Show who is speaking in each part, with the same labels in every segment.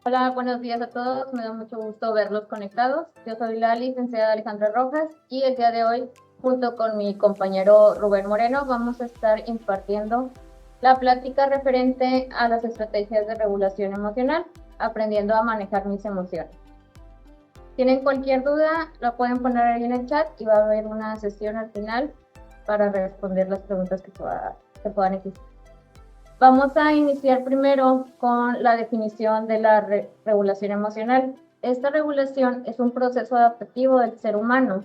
Speaker 1: Hola, buenos días a todos. Me da mucho gusto verlos conectados. Yo soy la licenciada Alejandra Rojas y el día de hoy, junto con mi compañero Rubén Moreno, vamos a estar impartiendo la plática referente a las estrategias de regulación emocional, aprendiendo a manejar mis emociones. Tienen cualquier duda, la pueden poner ahí en el chat y va a haber una sesión al final para responder las preguntas que puedan existir. Vamos a iniciar primero con la definición de la regulación emocional. Esta regulación es un proceso adaptativo del ser humano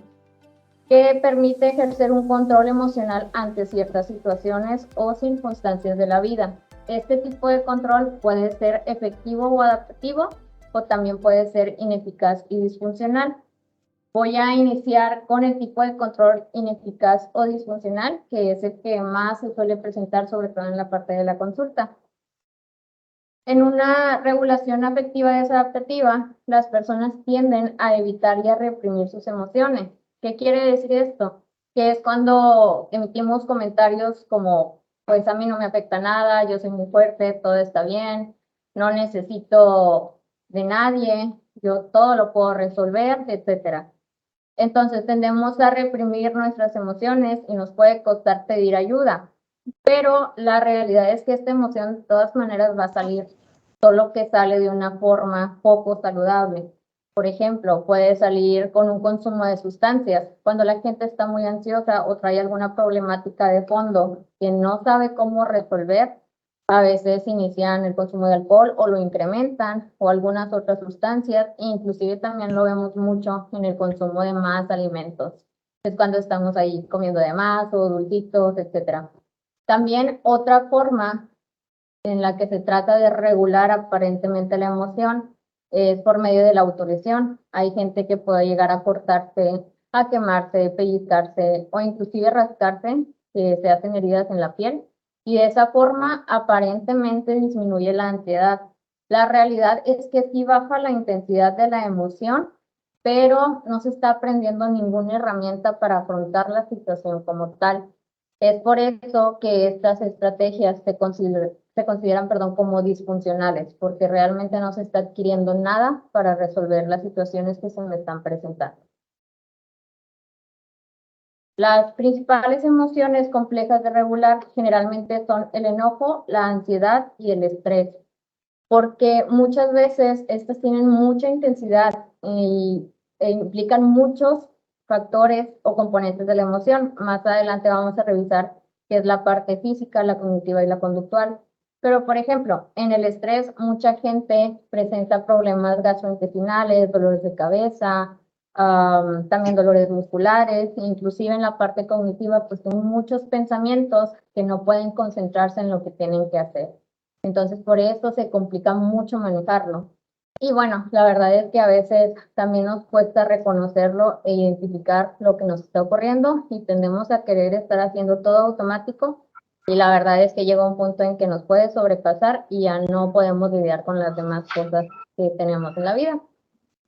Speaker 1: que permite ejercer un control emocional ante ciertas situaciones o circunstancias de la vida. Este tipo de control puede ser efectivo o adaptativo, o también puede ser ineficaz y disfuncional. Voy a iniciar con el tipo de control ineficaz o disfuncional, que es el que más se suele presentar, sobre todo en la parte de la consulta. En una regulación afectiva desadaptativa, las personas tienden a evitar y a reprimir sus emociones. ¿Qué quiere decir esto? Que es cuando emitimos comentarios como, pues a mí no me afecta nada, yo soy muy fuerte, todo está bien, no necesito de nadie, yo todo lo puedo resolver, etcétera. Entonces tendemos a reprimir nuestras emociones y nos puede costar pedir ayuda, pero la realidad es que esta emoción de todas maneras va a salir, solo que sale de una forma poco saludable. Por ejemplo, puede salir con un consumo de sustancias. Cuando la gente está muy ansiosa o trae alguna problemática de fondo que no sabe cómo resolver, a veces inician el consumo de alcohol o lo incrementan, o algunas otras sustancias, e inclusive también lo vemos mucho en el consumo de más alimentos. Es cuando estamos ahí comiendo de más o dulcitos, etcétera. También otra forma en la que se trata de regular aparentemente la emoción es por medio de la autorización. Hay gente que puede llegar a cortarse, a quemarse, pellizcarse o inclusive rascarse, que se hacen heridas en la piel, y de esa forma aparentemente disminuye la ansiedad. La realidad es que sí baja la intensidad de la emoción, pero no se está aprendiendo ninguna herramienta para afrontar la situación como tal. Es por eso que estas estrategias se consideran, como disfuncionales, porque realmente no se está adquiriendo nada para resolver las situaciones que se me están presentando. Las principales emociones complejas de regular generalmente son el enojo, la ansiedad y el estrés, porque muchas veces estas tienen mucha intensidad e implican muchos factores o componentes de la emoción. Más adelante vamos a revisar qué es la parte física, la cognitiva y la conductual. Pero, por ejemplo, en el estrés, mucha gente presenta problemas gastrointestinales, dolores de cabeza, también dolores musculares, inclusive en la parte cognitiva, pues tienen muchos pensamientos que no pueden concentrarse en lo que tienen que hacer. Entonces, por eso se complica mucho manejarlo. Y bueno, la verdad es que a veces también nos cuesta reconocerlo e identificar lo que nos está ocurriendo y tendemos a querer estar haciendo todo automático, y la verdad es que llega un punto en que nos puede sobrepasar y ya no podemos lidiar con las demás cosas que tenemos en la vida.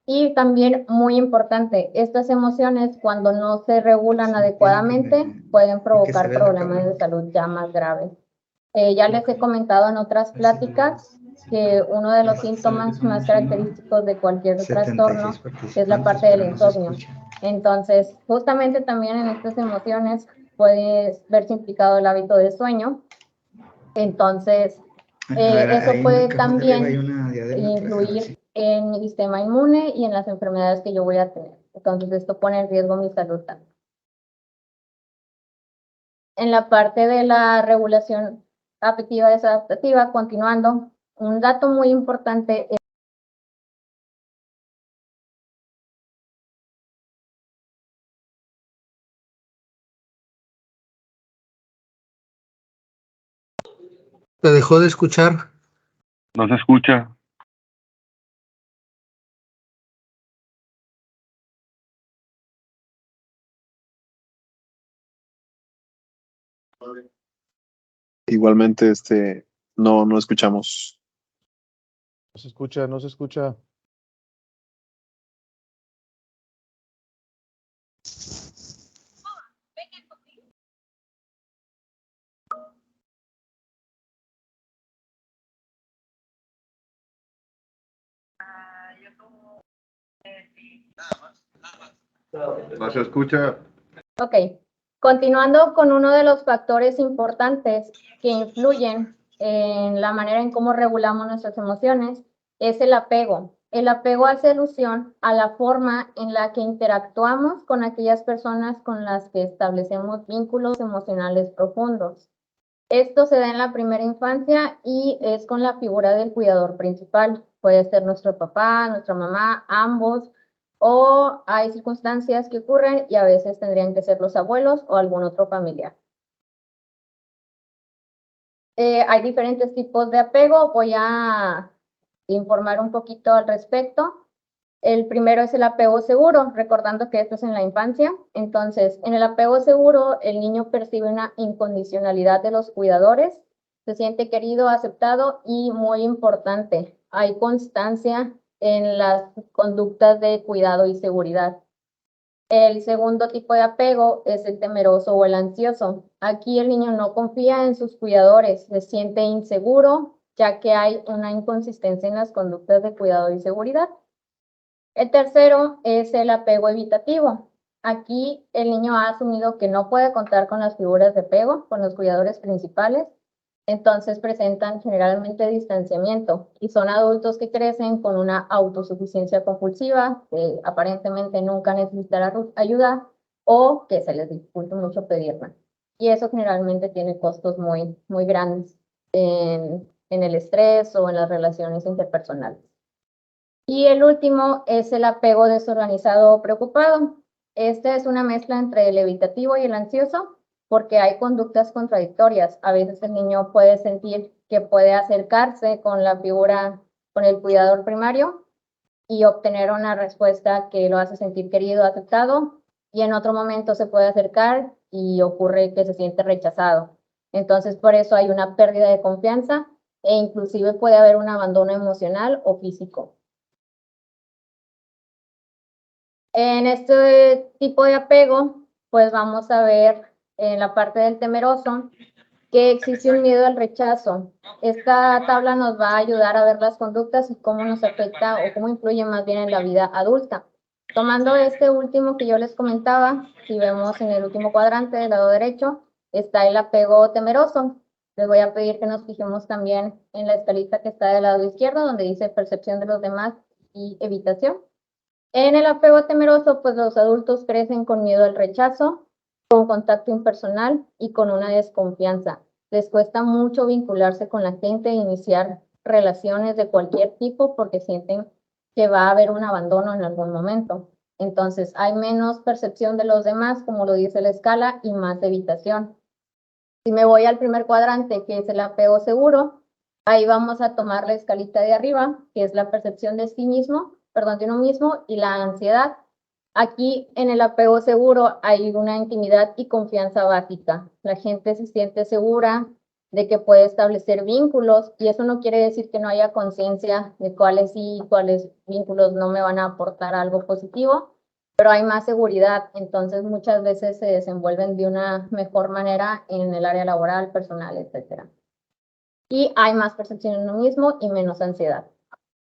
Speaker 1: Y también muy importante, estas emociones cuando no se regulan adecuadamente pueden provocar problemas de salud ya más graves. Ya les he comentado en otras pláticas que uno de los síntomas más característicos de cualquier trastorno es la parte del insomnio. Entonces, justamente también en estas emociones puede verse implicado el hábito de sueño. Entonces, eso puede también influir en mi sistema inmune y en las enfermedades que yo voy a tener. Entonces, esto pone en riesgo mi salud también. En la parte de la regulación afectiva desadaptativa, continuando, un dato muy importante es
Speaker 2: ¿Te dejó de escuchar?
Speaker 3: No se escucha.
Speaker 4: Igualmente, no escuchamos.
Speaker 5: No se escucha, no se escucha.
Speaker 3: No se escucha.
Speaker 1: Ok, continuando con uno de los factores importantes que influyen en la manera en cómo regulamos nuestras emociones es el apego. El apego hace alusión a la forma en la que interactuamos con aquellas personas con las que establecemos vínculos emocionales profundos. Esto se da en la primera infancia y es con la figura del cuidador principal. Puede ser nuestro papá, nuestra mamá, ambos, o hay circunstancias que ocurren y a veces tendrían que ser los abuelos o algún otro familiar. Hay diferentes tipos de apego, voy a informar un poquito al respecto. El primero es el apego seguro, recordando que esto es en la infancia. Entonces, en el apego seguro, el niño percibe una incondicionalidad de los cuidadores, se siente querido, aceptado y, muy importante, hay constancia en las conductas de cuidado y seguridad. El segundo tipo de apego es el temeroso o el ansioso. Aquí el niño no confía en sus cuidadores, se siente inseguro, ya que hay una inconsistencia en las conductas de cuidado y seguridad. El tercero es el apego evitativo. Aquí el niño ha asumido que no puede contar con las figuras de apego, con los cuidadores principales, entonces presentan generalmente distanciamiento y son adultos que crecen con una autosuficiencia compulsiva, que aparentemente nunca necesitarán ayuda o que se les dificulta mucho pedirla. Y eso generalmente tiene costos muy grandes en el estrés o en las relaciones interpersonales. Y el último es el apego desorganizado o preocupado. Este es una mezcla entre el evitativo y el ansioso, porque hay conductas contradictorias. A veces el niño puede sentir que puede acercarse con la figura, con el cuidador primario y obtener una respuesta que lo hace sentir querido, aceptado, y en otro momento se puede acercar y ocurre que se siente rechazado. Entonces, por eso hay una pérdida de confianza e inclusive puede haber un abandono emocional o físico. En este tipo de apego, pues vamos a ver en la parte del temeroso que existe un miedo al rechazo. Esta tabla nos va a ayudar a ver las conductas y cómo nos afecta o cómo influye más bien en la vida adulta. Tomando este último que yo les comentaba, si vemos en el último cuadrante del lado derecho, está el apego temeroso. Les voy a pedir que nos fijemos también en la escalita que está del lado izquierdo, donde dice percepción de los demás y evitación. En el apego temeroso, pues los adultos crecen con miedo al rechazo, con contacto impersonal y con una desconfianza. Les cuesta mucho vincularse con la gente e iniciar relaciones de cualquier tipo porque sienten que va a haber un abandono en algún momento. Entonces, hay menos percepción de los demás, como lo dice la escala, y más evitación. Si me voy al primer cuadrante, que es el apego seguro, ahí vamos a tomar la escalita de arriba, que es la percepción de sí mismo, perdón, de uno mismo, y la ansiedad. Aquí en el apego seguro hay una intimidad y confianza básica. La gente se siente segura de que puede establecer vínculos y eso no quiere decir que no haya conciencia de cuáles sí y cuáles vínculos no me van a aportar algo positivo, pero hay más seguridad, entonces muchas veces se desenvuelven de una mejor manera en el área laboral, personal, etc. Y hay más percepción en uno mismo y menos ansiedad.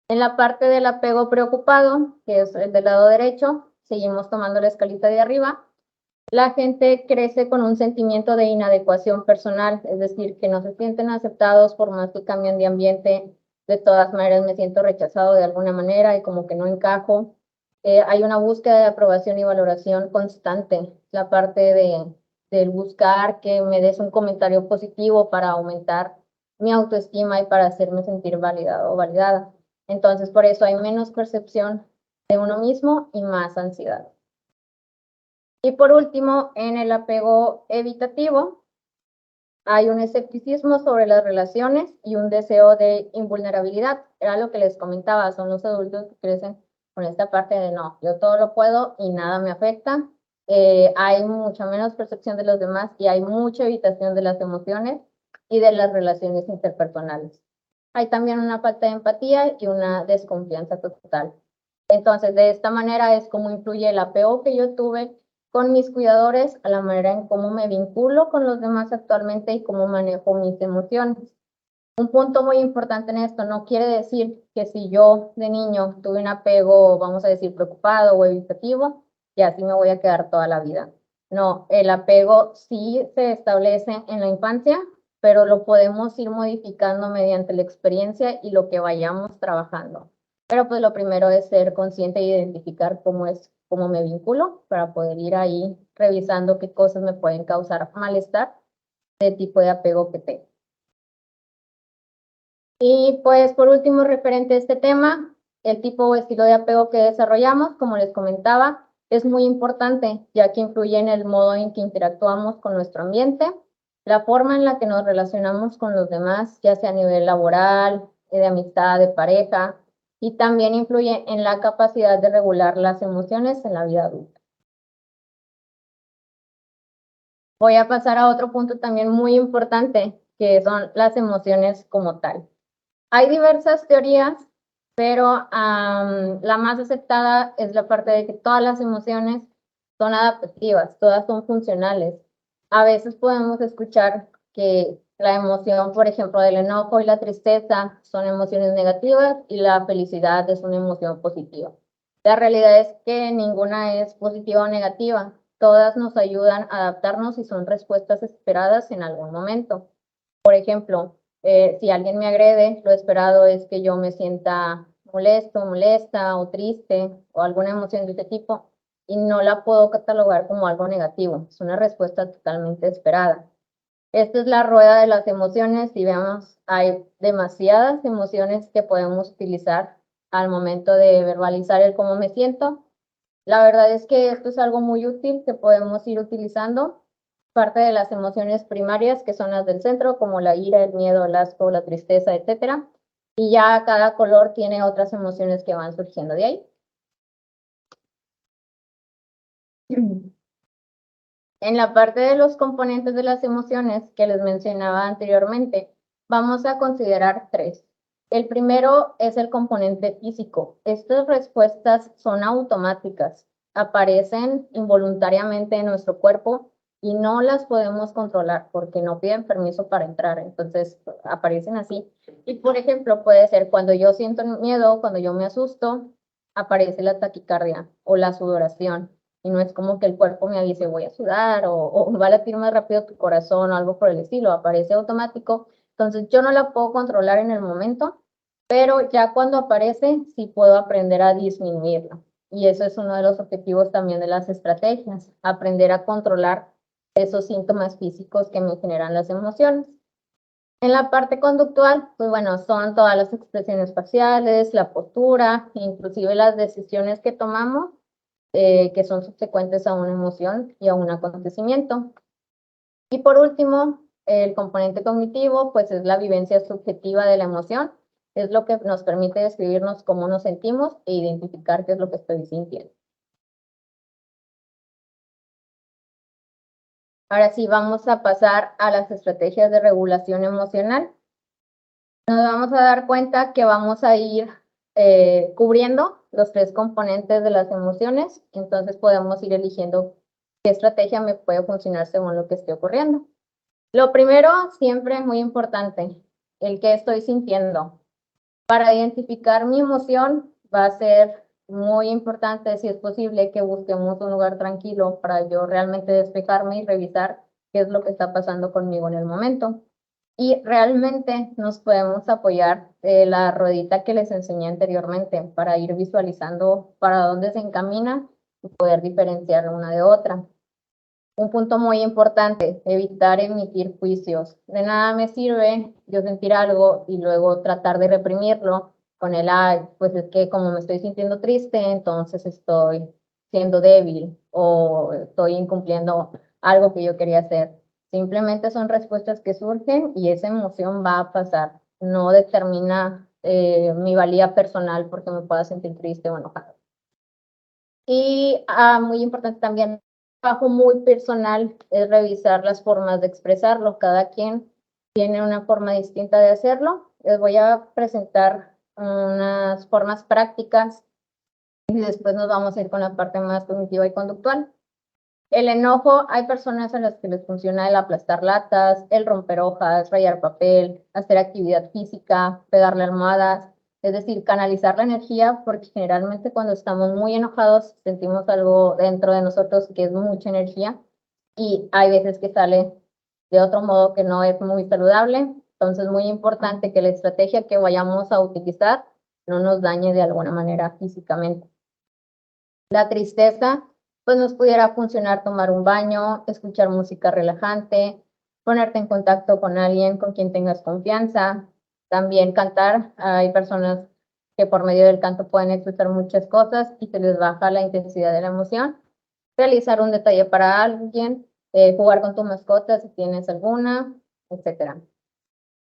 Speaker 1: En la parte del apego preocupado, que es el del lado derecho, seguimos tomando la escalita de arriba, la gente crece con un sentimiento de inadecuación personal, es decir, que no se sienten aceptados por más que cambien de ambiente, de todas maneras me siento rechazado de alguna manera y como que no encajo. Hay una búsqueda de aprobación y valoración constante, la parte del buscar que me des un comentario positivo para aumentar mi autoestima y para hacerme sentir validado o validada. Entonces, por eso hay menos percepción de uno mismo y más ansiedad. Y por último, en el apego evitativo, hay un escepticismo sobre las relaciones y un deseo de invulnerabilidad. Era lo que les comentaba, son los adultos que crecen con esta parte de no, yo todo lo puedo y nada me afecta. Hay mucha menos percepción de los demás y hay mucha evitación de las emociones y de las relaciones interpersonales. Hay también una falta de empatía y una desconfianza total. Entonces, de esta manera es como influye el apego que yo tuve con mis cuidadores a la manera en cómo me vinculo con los demás actualmente y cómo manejo mis emociones. Un punto muy importante en esto no quiere decir que si yo de niño tuve un apego, vamos a decir, preocupado o evitativo, y así me voy a quedar toda la vida. No, el apego sí se establece en la infancia, pero lo podemos ir modificando mediante la experiencia y lo que vayamos trabajando. Pero pues lo primero es ser consciente e identificar cómo me vinculo para poder ir ahí revisando qué cosas me pueden causar malestar de tipo de apego que tengo. Y pues por último, referente a este tema, el tipo o estilo de apego que desarrollamos, como les comentaba, es muy importante, ya que influye en el modo en que interactuamos con nuestro ambiente, la forma en la que nos relacionamos con los demás, ya sea a nivel laboral, de amistad, de pareja, y también influye en la capacidad de regular las emociones en la vida adulta. Voy a pasar a otro punto también muy importante, que son las emociones como tal. Hay diversas teorías, pero la más aceptada es la parte de que todas las emociones son adaptativas, todas son funcionales. A veces podemos escuchar que la emoción, por ejemplo, del enojo y la tristeza son emociones negativas y la felicidad es una emoción positiva. La realidad es que ninguna es positiva o negativa. Todas nos ayudan a adaptarnos y son respuestas esperadas en algún momento. Por ejemplo, si alguien me agrede, lo esperado es que yo me sienta molesto, molesta o triste o alguna emoción de este tipo y no la puedo catalogar como algo negativo. Es una respuesta totalmente esperada. Esta es la rueda de las emociones y veamos, hay demasiadas emociones que podemos utilizar al momento de verbalizar el cómo me siento. La verdad es que esto es algo muy útil que podemos ir utilizando. Parte de las emociones primarias, que son las del centro, como la ira, el miedo, el asco, la tristeza, etcétera. Y ya cada color tiene otras emociones que van surgiendo de ahí. En la parte de los componentes de las emociones que les mencionaba anteriormente, vamos a considerar tres. El primero es el componente físico. Estas respuestas son automáticas, aparecen involuntariamente en nuestro cuerpo y no las podemos controlar porque no piden permiso para entrar, entonces aparecen así. Y por ejemplo, puede ser cuando yo siento miedo, cuando yo me asusto, aparece la taquicardia o la sudoración. Y no es como que el cuerpo me avise, voy a sudar o va a latir más rápido tu corazón o algo por el estilo, aparece automático. Entonces yo no la puedo controlar en el momento, pero ya cuando aparece sí puedo aprender a disminuirla. Y eso es uno de los objetivos también de las estrategias, aprender a controlar esos síntomas físicos que me generan las emociones. En la parte conductual, pues bueno, son todas las expresiones faciales, la postura, inclusive las decisiones que tomamos, que son subsecuentes a una emoción y a un acontecimiento. Y por último, el componente cognitivo, pues es la vivencia subjetiva de la emoción, es lo que nos permite describirnos cómo nos sentimos e identificar qué es lo que estoy sintiendo. Ahora sí, vamos a pasar a las estrategias de regulación emocional. Nos vamos a dar cuenta que vamos a ir cubriendo los tres componentes de las emociones, entonces podemos ir eligiendo qué estrategia me puede funcionar según lo que esté ocurriendo. Lo primero, siempre muy importante, el que estoy sintiendo. Para identificar mi emoción va a ser muy importante, si es posible, que busquemos un lugar tranquilo para yo realmente despejarme y revisar qué es lo que está pasando conmigo en el momento. Y realmente nos podemos apoyar de la ruedita que les enseñé anteriormente para ir visualizando para dónde se encamina y poder diferenciar una de otra. Un punto muy importante, evitar emitir juicios. De nada me sirve yo sentir algo y luego tratar de reprimirlo con el, ay, pues es que como me estoy sintiendo triste, entonces estoy siendo débil o estoy incumpliendo algo que yo quería hacer. Simplemente son respuestas que surgen y esa emoción va a pasar. No determina mi valía personal porque me pueda sentir triste o enojado. Y muy importante también, trabajo muy personal es revisar las formas de expresarlo. Cada quien tiene una forma distinta de hacerlo. Les voy a presentar unas formas prácticas y después nos vamos a ir con la parte más cognitiva y conductual. El enojo, hay personas a las que les funciona el aplastar latas, el romper hojas, rayar papel, hacer actividad física, pegarle almohadas, es decir, canalizar la energía, porque generalmente cuando estamos muy enojados sentimos algo dentro de nosotros que es mucha energía y hay veces que sale de otro modo que no es muy saludable. Entonces, muy importante que la estrategia que vayamos a utilizar no nos dañe de alguna manera físicamente. La tristeza, pues nos pudiera funcionar tomar un baño, escuchar música relajante, ponerte en contacto con alguien con quien tengas confianza, también cantar. Hay personas que por medio del canto pueden expresar muchas cosas y se les baja la intensidad de la emoción. Realizar un detalle para alguien, jugar con tu mascota si tienes alguna, etcétera.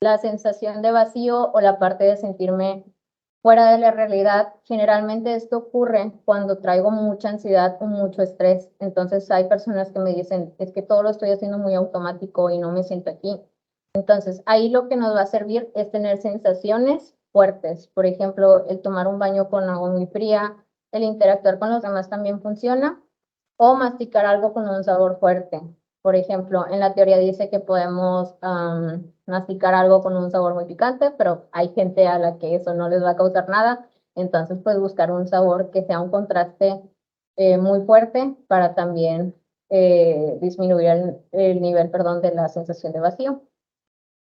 Speaker 1: La sensación de vacío o la parte de sentirme fuera de la realidad, generalmente esto ocurre cuando traigo mucha ansiedad o mucho estrés. Entonces hay personas que me dicen, es que todo lo estoy haciendo muy automático y no me siento aquí. Entonces ahí lo que nos va a servir es tener sensaciones fuertes. Por ejemplo, el tomar un baño con agua muy fría, el interactuar con los demás también funciona, o masticar algo con un sabor fuerte. Por ejemplo, en la teoría dice que podemos masticar algo con un sabor muy picante, pero hay gente a la que eso no les va a causar nada. Entonces, pues buscar un sabor que sea un contraste muy fuerte para también disminuir el nivel, perdón, de la sensación de vacío.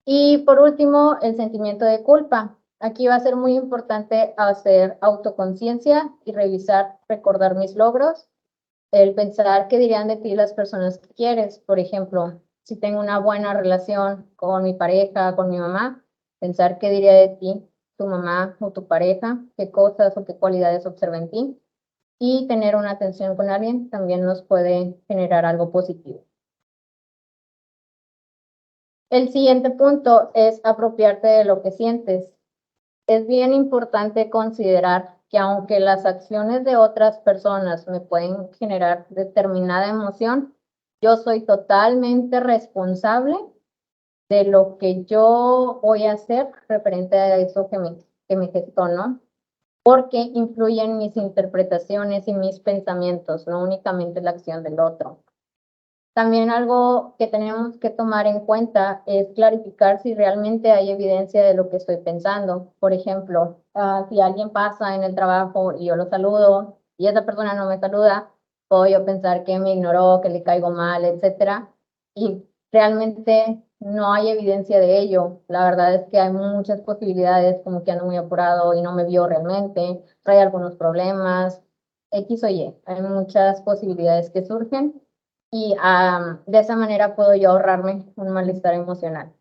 Speaker 1: Y por último, el sentimiento de culpa. Aquí va a ser muy importante hacer autoconciencia y revisar, recordar mis logros, el pensar qué dirían de ti las personas que quieres. Por ejemplo, si tengo una buena relación con mi pareja, con mi mamá, pensar qué diría de ti tu mamá o tu pareja, qué cosas o qué cualidades observa en ti. Y tener una atención con alguien también nos puede generar algo positivo. El siguiente punto es apropiarte de lo que sientes. Es bien importante considerar que aunque las acciones de otras personas me pueden generar determinada emoción, yo soy totalmente responsable de lo que yo voy a hacer referente a eso que me gestó, ¿no? Porque influyen mis interpretaciones y mis pensamientos, no únicamente la acción del otro. También algo que tenemos que tomar en cuenta es clarificar si realmente hay evidencia de lo que estoy pensando. Por ejemplo, si alguien pasa en el trabajo y yo lo saludo y esa persona no me saluda, puedo yo pensar que me ignoró, que le caigo mal, etcétera. Y realmente no hay evidencia de ello. La verdad es que hay muchas posibilidades, como que ando muy apurado y no me vio realmente, trae algunos problemas, X o Y. Hay muchas posibilidades que surgen y de esa manera puedo yo ahorrarme un malestar emocional.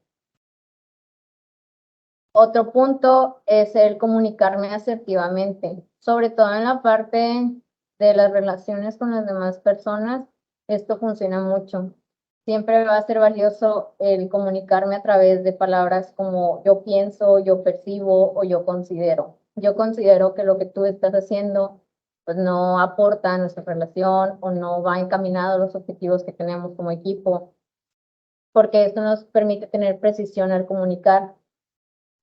Speaker 1: Otro punto es el comunicarme asertivamente, sobre todo en la parte de las relaciones con las demás personas. Esto funciona mucho. Siempre va a ser valioso el comunicarme a través de palabras como yo pienso, yo percibo o yo considero. Yo considero que lo que tú estás haciendo pues no aporta a nuestra relación o no va encaminado a los objetivos que tenemos como equipo, porque esto nos permite tener precisión al comunicar.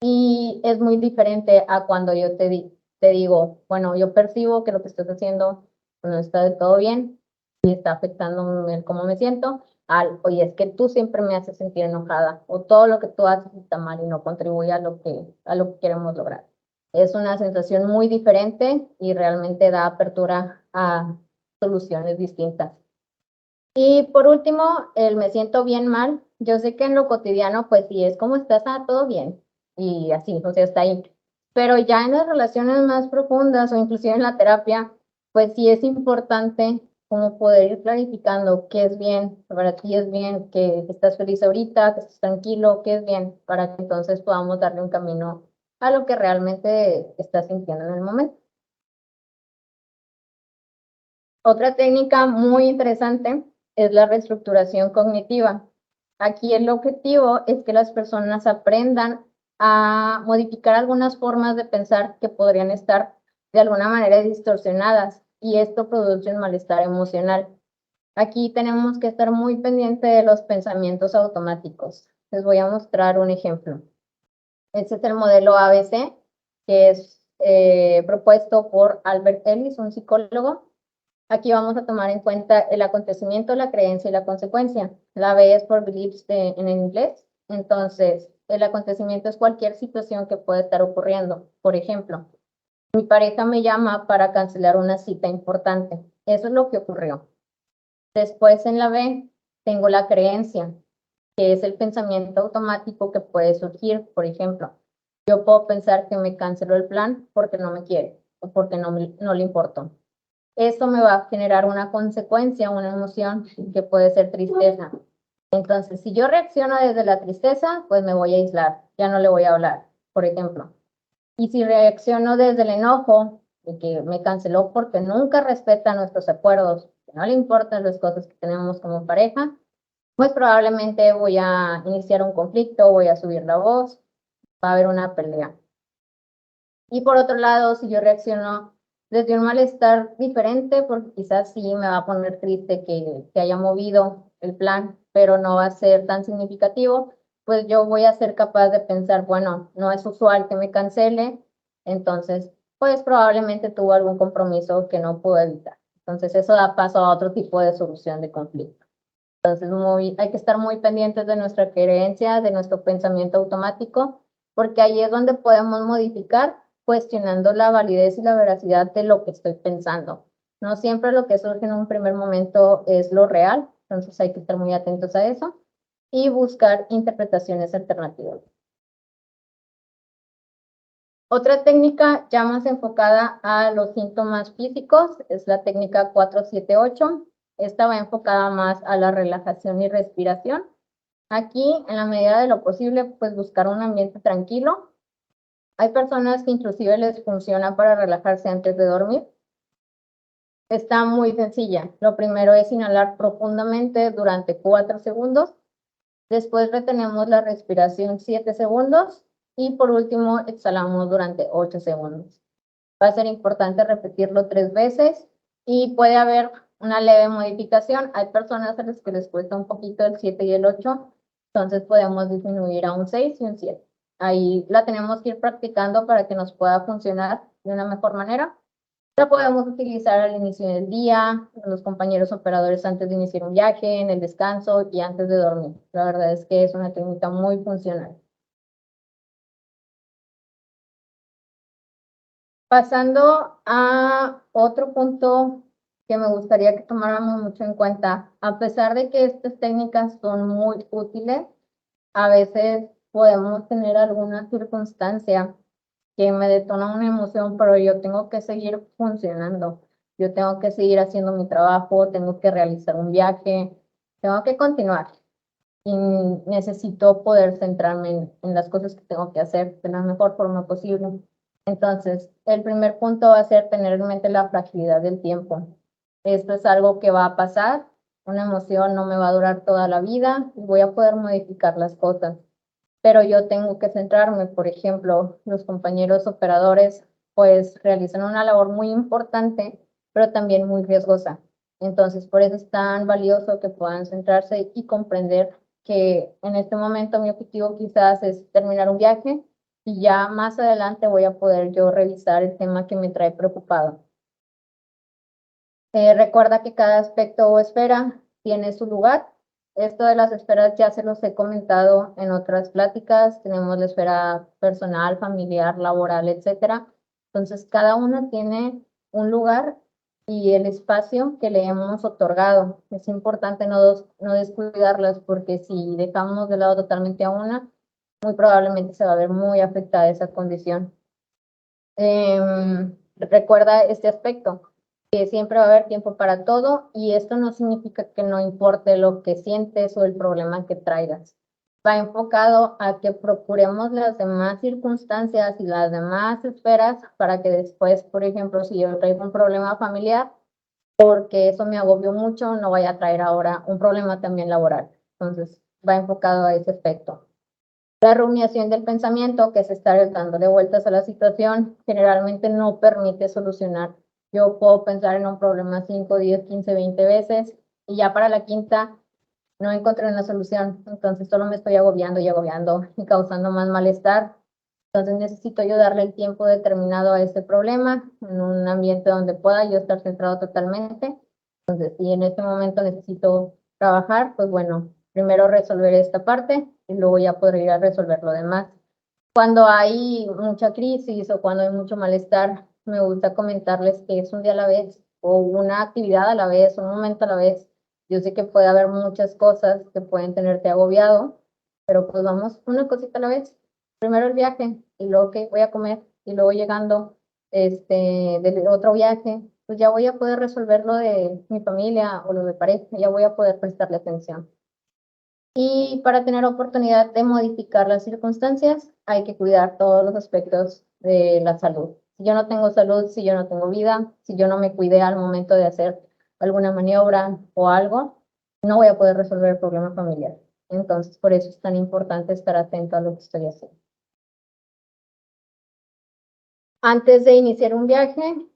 Speaker 1: Y es muy diferente a cuando yo te digo, bueno, yo percibo que lo que estás haciendo no está del todo bien y está afectando el cómo me siento, oye, es que tú siempre me haces sentir enojada o todo lo que tú haces está mal y no contribuye a a lo que queremos lograr. Es una sensación muy diferente y realmente da apertura a soluciones distintas. Y por último, el me siento bien mal. Yo sé que en lo cotidiano, pues si es como estás, todo bien. Y así, o sea, está ahí. Pero ya en las relaciones más profundas o inclusive en la terapia, pues sí es importante como poder ir clarificando qué es bien, para ti es bien, que estás feliz ahorita, que estás tranquilo, qué es bien, para que entonces podamos darle un camino a lo que realmente estás sintiendo en el momento. Otra técnica muy interesante es la reestructuración cognitiva. Aquí el objetivo es que las personas aprendan a modificar algunas formas de pensar que podrían estar de alguna manera distorsionadas y esto produce un malestar emocional. Aquí tenemos que estar muy pendiente de los pensamientos automáticos. Les voy a mostrar un ejemplo. Este es el modelo ABC, que es propuesto por Albert Ellis, un psicólogo. Aquí vamos a tomar en cuenta el acontecimiento, la creencia y la consecuencia. La B es por beliefs en el inglés. Entonces, el acontecimiento es cualquier situación que puede estar ocurriendo. Por ejemplo, mi pareja me llama para cancelar una cita importante. Eso es lo que ocurrió. Después en la B tengo la creencia, que es el pensamiento automático que puede surgir. Por ejemplo, yo puedo pensar que me canceló el plan porque no me quiere o porque no le importó. Eso me va a generar una consecuencia, una emoción que puede ser tristeza. Entonces, si yo reacciono desde la tristeza, pues me voy a aislar, ya no le voy a hablar, por ejemplo. Y si reacciono desde el enojo, de que me canceló porque nunca respeta nuestros acuerdos, que no le importan las cosas que tenemos como pareja, pues probablemente voy a iniciar un conflicto, voy a subir la voz, va a haber una pelea. Y por otro lado, si yo reacciono desde un malestar diferente, porque quizás sí me va a poner triste que haya movido el plan, pero no va a ser tan significativo, pues yo voy a ser capaz de pensar, bueno, no es usual que me cancele, entonces, pues probablemente tuvo algún compromiso que no pudo evitar. Entonces, eso da paso a otro tipo de solución de conflicto. Entonces, hay que estar muy pendientes de nuestra creencia, de nuestro pensamiento automático, porque ahí es donde podemos modificar cuestionando la validez y la veracidad de lo que estoy pensando. No siempre lo que surge en un primer momento es lo real, entonces hay que estar muy atentos a eso y buscar interpretaciones alternativas. Otra técnica ya más enfocada a los síntomas físicos es la técnica 478. Esta va enfocada más a la relajación y respiración. Aquí, en la medida de lo posible, pues buscar un ambiente tranquilo. Hay personas que inclusive les funciona para relajarse antes de dormir. Está muy sencilla. Lo primero es inhalar profundamente durante 4 segundos. Después retenemos la respiración 7 segundos. Y por último, exhalamos durante 8 segundos. Va a ser importante repetirlo 3 veces y puede haber una leve modificación. Hay personas a las que les cuesta un poquito el 7 y el 8, entonces podemos disminuir a un 6 y un 7. Ahí la tenemos que ir practicando para que nos pueda funcionar de una mejor manera. La podemos utilizar al inicio del día, los compañeros operadores antes de iniciar un viaje, en el descanso y antes de dormir. La verdad es que es una técnica muy funcional. Pasando a otro punto que me gustaría que tomáramos mucho en cuenta, a pesar de que estas técnicas son muy útiles, a veces podemos tener alguna circunstancia que me detona una emoción, pero yo tengo que seguir funcionando, yo tengo que seguir haciendo mi trabajo, tengo que realizar un viaje, tengo que continuar y necesito poder centrarme en las cosas que tengo que hacer de la mejor forma posible. Entonces, el primer punto va a ser tener en mente la fragilidad del tiempo. Esto es algo que va a pasar, una emoción no me va a durar toda la vida y voy a poder modificar las cosas. Pero yo tengo que centrarme, por ejemplo, los compañeros operadores pues realizan una labor muy importante, pero también muy riesgosa. Entonces, por eso es tan valioso que puedan centrarse y comprender que en este momento mi objetivo quizás es terminar un viaje y ya más adelante voy a poder yo revisar el tema que me trae preocupado. Recuerda que cada aspecto o esfera tiene su lugar. Esto de las esferas ya se los he comentado en otras pláticas. Tenemos la esfera personal, familiar, laboral, etcétera. Entonces, cada una tiene un lugar y el espacio que le hemos otorgado. Es importante no descuidarlas porque si dejamos de lado totalmente a una, muy probablemente se va a ver muy afectada esa condición. Recuerda este aspecto, que siempre va a haber tiempo para todo y esto no significa que no importe lo que sientes o el problema que traigas. Va enfocado a que procuremos las demás circunstancias y las demás esferas para que después, por ejemplo, si yo traigo un problema familiar, porque eso me agobió mucho, no vaya a traer ahora un problema también laboral. Entonces, va enfocado a ese aspecto. La rumiación del pensamiento, que es estar dándole vueltas a la situación, generalmente no permite solucionar. Yo puedo pensar en un problema 5, 10, 15, 20 veces y ya para la quinta no encontré una solución. Entonces solo me estoy agobiando y causando más malestar. Entonces necesito yo darle el tiempo determinado a este problema en un ambiente donde pueda yo estar centrado totalmente Entonces, si en este momento necesito trabajar, pues bueno, primero resolver esta parte y luego ya podré ir a resolver lo demás. Cuando hay mucha crisis o cuando hay mucho malestar, me gusta comentarles que es un día a la vez o una actividad a la vez, un momento a la vez. Yo sé que puede haber muchas cosas que pueden tenerte agobiado, pero pues vamos una cosita a la vez. Primero el viaje y luego que voy a comer y luego llegando del otro viaje, pues ya voy a poder resolver lo de mi familia o lo de pareja, ya voy a poder prestarle atención. Y para tener oportunidad de modificar las circunstancias, hay que cuidar todos los aspectos de la salud. Si yo no tengo salud, si yo no tengo vida, si yo no me cuidé al momento de hacer alguna maniobra o algo, no voy a poder resolver el problema familiar. Entonces, por eso es tan importante estar atento a lo que estoy haciendo. Antes de iniciar un viaje,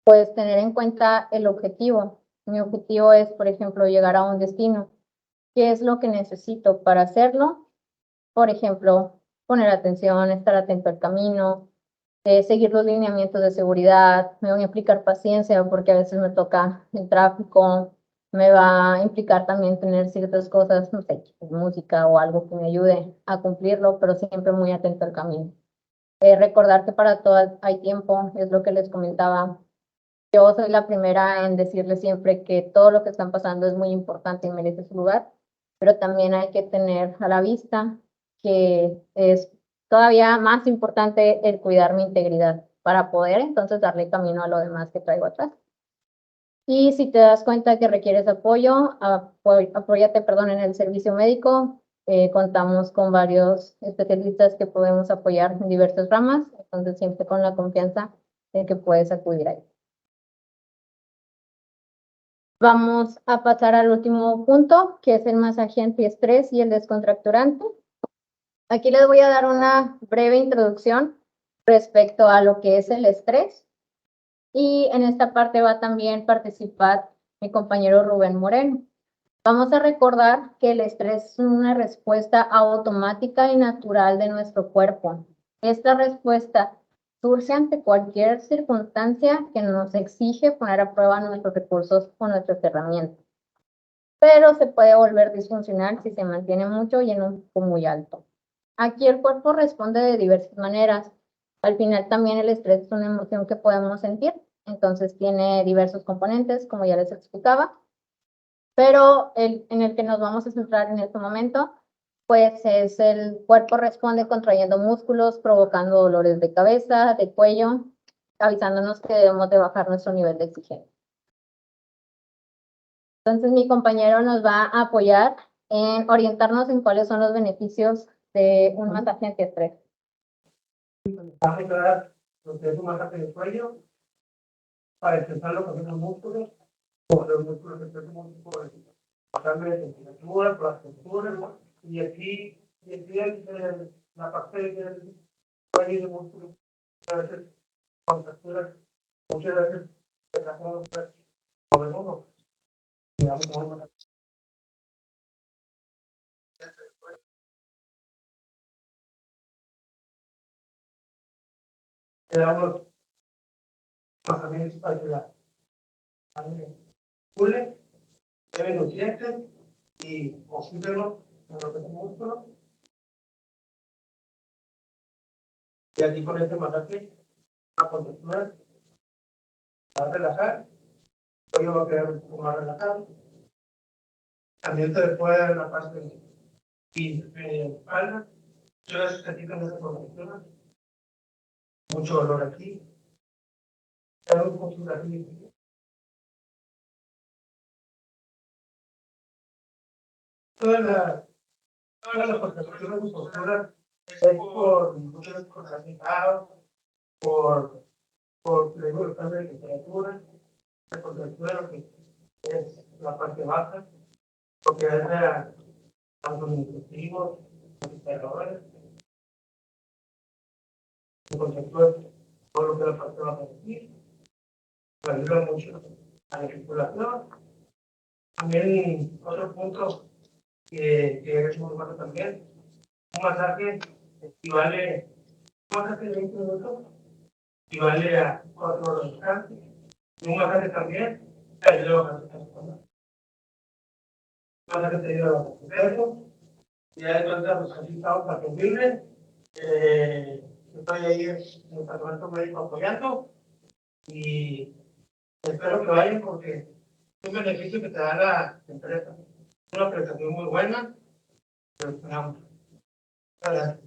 Speaker 1: puedes tener en cuenta el objetivo. Mi objetivo es, por ejemplo, llegar a un destino. ¿Qué es lo que necesito para hacerlo? Por ejemplo, poner atención, estar atento al camino, seguir los lineamientos de seguridad, me va a implicar paciencia porque a veces me toca el tráfico, me va a implicar también tener ciertas cosas, no sé, música o algo que me ayude a cumplirlo, pero siempre muy atento al camino. Recordar que para todo hay tiempo, es lo que les comentaba. Yo soy la primera en decirles siempre que todo lo que están pasando es muy importante y merece su lugar, pero también hay que tener a la vista que es todavía más importante el cuidar mi integridad para poder entonces darle camino a lo demás que traigo atrás. Y si te das cuenta que requieres apoyo, apóyate, perdón, en el servicio médico. Contamos con varios especialistas que podemos apoyar en diversas ramas, entonces siempre con la confianza de que puedes acudir ahí. Vamos a pasar al último punto, que es el masaje antiestrés y el descontracturante. Aquí les voy a dar una breve introducción respecto a lo que es el estrés. Y en esta parte va también a participar mi compañero Rubén Moreno. Vamos a recordar que el estrés es una respuesta automática y natural de nuestro cuerpo. Esta respuesta surge ante cualquier circunstancia que nos exige poner a prueba nuestros recursos o nuestras herramientas. Pero se puede volver disfuncional si se mantiene mucho y en un pico muy alto. Aquí el cuerpo responde de diversas maneras. Al final también el estrés es una emoción que podemos sentir, entonces tiene diversos componentes, como ya les explicaba. Pero en el que nos vamos a centrar en este momento, pues es el cuerpo responde contrayendo músculos, provocando dolores de cabeza, de cuello, avisándonos que debemos de bajar nuestro nivel de exigencia. Entonces mi compañero nos va a apoyar en orientarnos en cuáles son los beneficios de un masaje antiestrés.
Speaker 6: Va a declarar lo que es un masaje de cuello para expresarlo con los músculos, por los músculos que tenemos por pasarme de temperatura, por las texturas, y aquí la parte del cuello de músculo, a veces con texturas, muchas veces se hacemos por el uno. Le damos pasamientos para que la cule, debe nutrientes y oxígeno en lo que es el músculo. Y aquí con este masaje, la contractura va a relajar, yo va a quedar un poco más relajado. También se le puede dar la parte de espalda. Yo les platico en esa contractura. Mucho dolor aquí. Hay un poquito aquí. Todas las contracturas de postura es por muchas cosas por el cambio de temperatura, la contractura lo que es la parte baja, porque es de administrativos, administradores, la contractura, todo lo que la parte baja de aquí, me ayuda mucho a la circulación. También otro punto que es muy bueno también, un masaje equivale, un masaje de 20 minutos equivale a 4 horas de descanso. Y un masaje también Masaje te dio eso. Y ya de cuenta, pues así estamos para servirle. Estoy ahí en el departamento médico apoyando. Y espero que vayan porque es un beneficio que te da la empresa. Es una prestación muy buena. Pero esperamos. Gracias.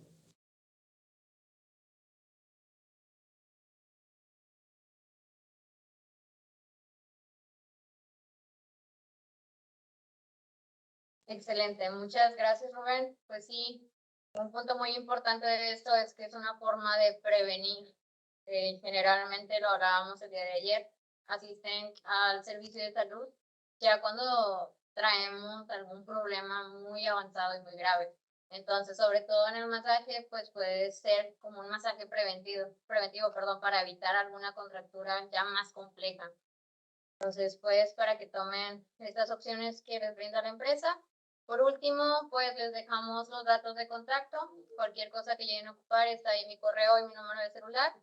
Speaker 1: Excelente, muchas gracias, Rubén. Pues sí, un punto muy importante de esto es que es una forma de prevenir. Generalmente lo hablábamos el día de ayer, asisten al servicio de salud ya cuando traemos algún problema muy avanzado y muy grave. Entonces, sobre todo en el masaje, pues puede ser como un masaje preventivo, para evitar alguna contractura ya más compleja. Entonces, pues para que tomen estas opciones que les brinda la empresa. Por último, pues les dejamos los datos de contacto. Cualquier cosa que lleguen a ocupar está ahí mi correo y mi número de celular.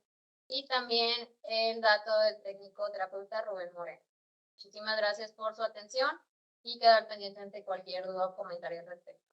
Speaker 1: Y también el dato del técnico terapeuta Rubén Moreno. Muchísimas gracias por su atención y quedar pendiente ante cualquier duda o comentario al respecto.